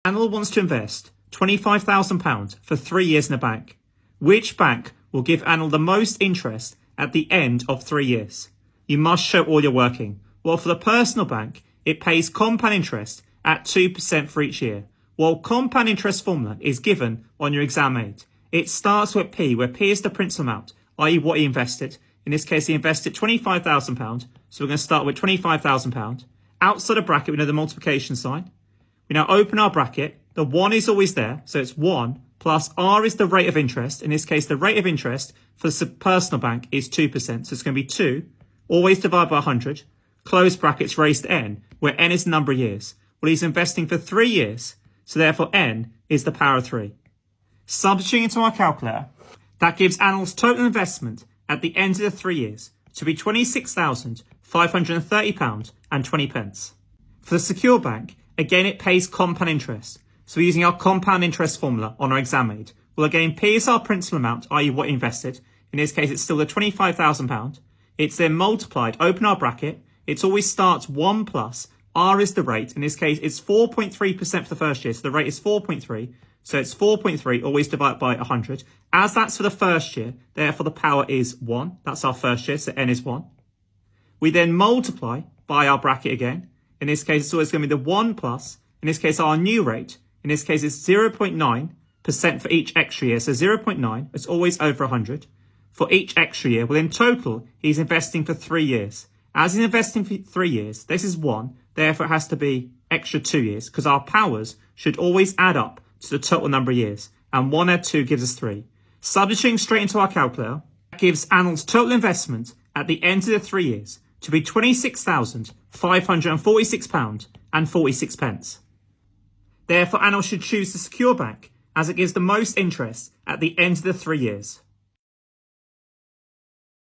Anil wants to invest £25,000 for 3 years in a bank. Which bank will give Anil the most interest at the end of 3 years? You must show all your working. Well, for the personal bank, it pays compound interest at 2% for each year. Well, compound interest formula is given on your exam aid. It starts with P, where P is the principal amount, i.e. what he invested. In this case, he invested £25,000, so we're going to start with £25,000. Outside the bracket, we know the multiplication sign. We now open our bracket. The 1 is always there, so it's 1 plus R is the rate of interest. In this case, the rate of interest for the personal bank is 2%, so it's going to be 2, always divided by 100. Close brackets raised to n, where n is the number of years. Well, he's investing for 3 years, so therefore n is the power of 3. Substituting into our calculator, that gives Anil's total investment at the end of the 3 years to be £26,530.20. For the secure bank, again it pays compound interest. So we're using our compound interest formula on our exam aid. Well, again, P is our principal amount, i.e. what invested. In this case, it's still the £25,000. It's then multiplied, open our bracket. It always starts 1 plus R is the rate. In this case, it's 4.3% for the first year. So the rate is 4.3. So it's 4.3, always divided by 100. As that's for the first year, therefore the power is 1. That's our first year, so n is 1. We then multiply by our bracket again. In this case, it's always going to be the 1 plus, in this case, our new rate. In this case, it's 0.9% for each extra year. So 0.9, it's always over 100 for each extra year. Well, in total, he's investing for 3 years. As he's investing for 3 years, this is 1. Therefore, it has to be extra 2 years because our powers should always add up to the total number of years. And 1 add 2 gives us 3. Substituting straight into our calculator, that gives Anil's total investment at the end of the 3 years to be £26,546.46. Therefore, Anil should choose the secure bank as it gives the most interest at the end of the 3 years.